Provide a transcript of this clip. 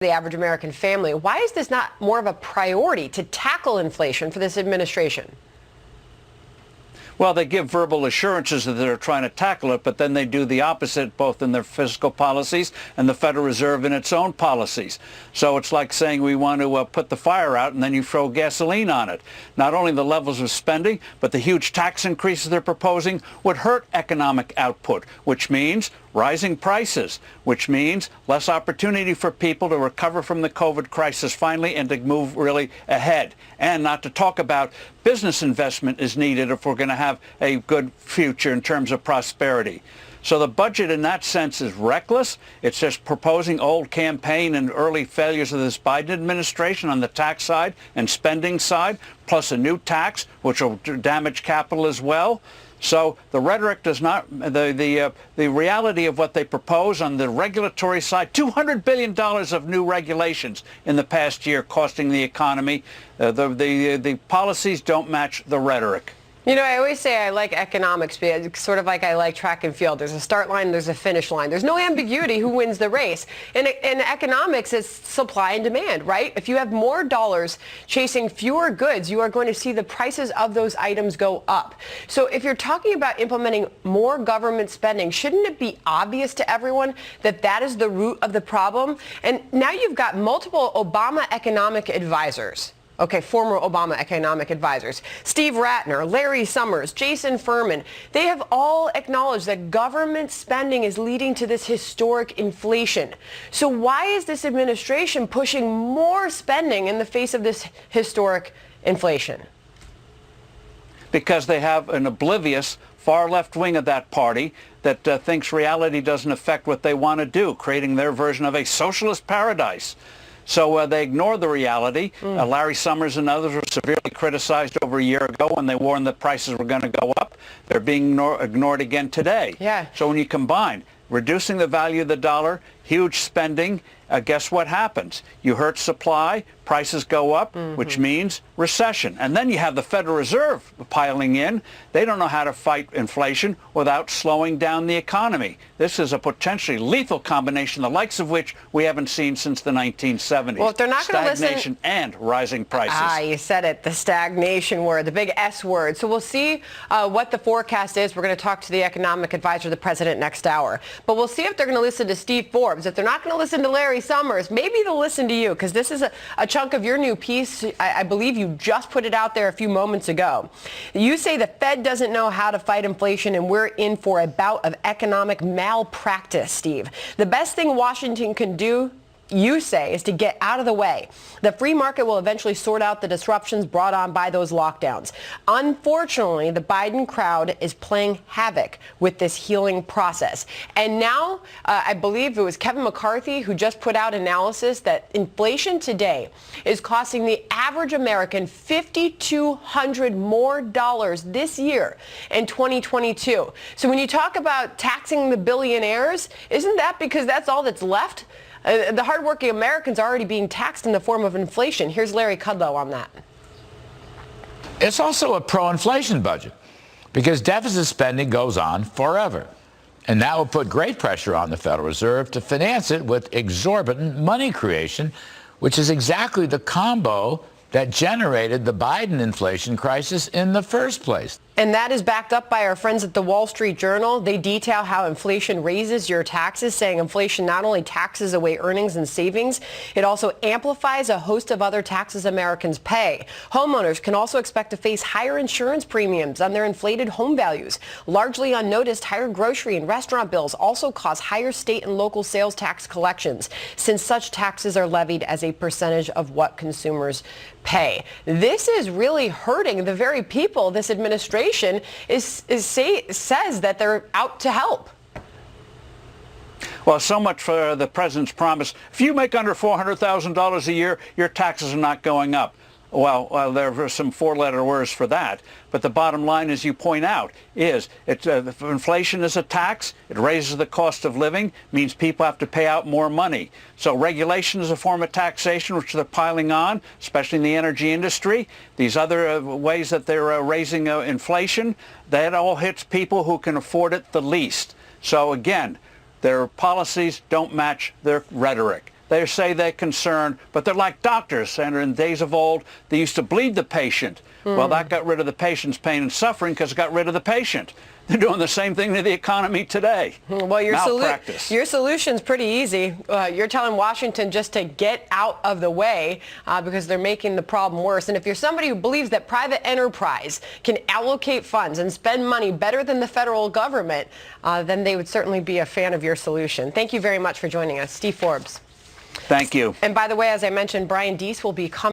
the average American family. Why is this not more of a priority to tackle inflation for this administration? Well, they give verbal assurances that they're trying to tackle it, but then they do the opposite, both in their fiscal policies and the Federal Reserve in its own policies. So it's like saying we want to put the fire out and then you throw gasoline on it. Not only the levels of spending, but the huge tax increases they're proposing would hurt economic output, which means rising prices, which means less opportunity for people to recover from the COVID crisis finally and to move really ahead. And not to talk about business investment is needed if we're going to have a good future in terms of prosperity. So the budget in that sense is reckless. It's just proposing old campaign and early failures of this Biden administration on the tax side and spending side, plus a new tax, which will damage capital as well. So the rhetoric does not, the reality of what they propose on the regulatory side, $200 billion of new regulations in the past year costing the economy. The policies don't match the rhetoric. You know, I always say I like economics, but it's sort of like I like track and field. There's a start line, there's a finish line. There's no ambiguity who wins the race. In economics, it's supply and demand, right? If you have more dollars chasing fewer goods, you are going to see the prices of those items go up. So if you're talking about implementing more government spending, shouldn't it be obvious to everyone that that is the root of the problem? And now you've got multiple Obama economic advisors. Okay, former Obama economic advisors. Steve Ratner, Larry Summers, Jason Furman, they have all acknowledged that government spending is leading to this historic inflation. So why is this administration pushing more spending in the face of this historic inflation? Because they have an oblivious far left wing of that party that thinks reality doesn't affect what they want to do, creating their version of a socialist paradise. So they ignore the reality. Larry Summers and others were severely criticized over a year ago when they warned that prices were going to go up. They're being ignored again today. Yeah. So when you combine reducing the value of the dollar, huge spending, guess what happens? You hurt supply, prices go up, which means recession. And then you have the Federal Reserve piling in. They don't know how to fight inflation without slowing down the economy. This is a potentially lethal combination, the likes of which we haven't seen since the 1970s. Well, if they're not going to listen... Stagnation and rising prices. You said it, the stagnation word, the big S word. So we'll see what the forecast is. We're going to talk to the economic advisor of the president next hour. But we'll see if they're going to listen to Steve Forbes. If they're not going to listen to Larry Summers, maybe they'll listen to you, because this is a chunk of your new piece. I believe you just put it out there a few moments ago. You say the Fed doesn't know how to fight inflation, and we're in for a bout of economic malpractice, Steve. The best thing Washington can do, you say, is to get out of the way. The free market will eventually sort out the disruptions brought on by those lockdowns. Unfortunately, the Biden crowd is playing havoc with this healing process. And now, I believe it was Kevin McCarthy who just put out analysis that inflation today is costing the average American $5,200 more this year in 2022. So when you talk about taxing the billionaires, isn't that because that's all that's left? The hardworking Americans are already being taxed in the form of inflation. Here's Larry Kudlow on that. It's also a pro-inflation budget because deficit spending goes on forever. And that will put great pressure on the Federal Reserve to finance it with exorbitant money creation, which is exactly the combo that generated the Biden inflation crisis in the first place. And that is backed up by our friends at the Wall Street Journal. They detail how inflation raises your taxes, saying inflation not only taxes away earnings and savings, it also amplifies a host of other taxes Americans pay. Homeowners can also expect to face higher insurance premiums on their inflated home values. Largely unnoticed, higher grocery and restaurant bills also cause higher state and local sales tax collections, since such taxes are levied as a percentage of what consumers pay. This is really hurting the very people this administration says that they're out to help. Well, so much for the president's promise. If you make under $400,000 a year, your taxes are not going up. Well, there are some four-letter words for that. But the bottom line, as you point out, is inflation is a tax. It raises the cost of living, means people have to pay out more money. So regulation is a form of taxation, which they're piling on, especially in the energy industry. These other ways that they're raising inflation, that all hits people who can afford it the least. So again, their policies don't match their rhetoric. They say they're concerned, but they're like doctors. And in days of old, they used to bleed the patient. Well, that got rid of the patient's pain and suffering because it got rid of the patient. They're doing the same thing to the economy today. Well, your solution's pretty easy. You're telling Washington just to get out of the way because they're making the problem worse. And if you're somebody who believes that private enterprise can allocate funds and spend money better than the federal government, then they would certainly be a fan of your solution. Thank you very much for joining us. Steve Forbes. Thank you. And by the way, as I mentioned, Brian Deese will be coming.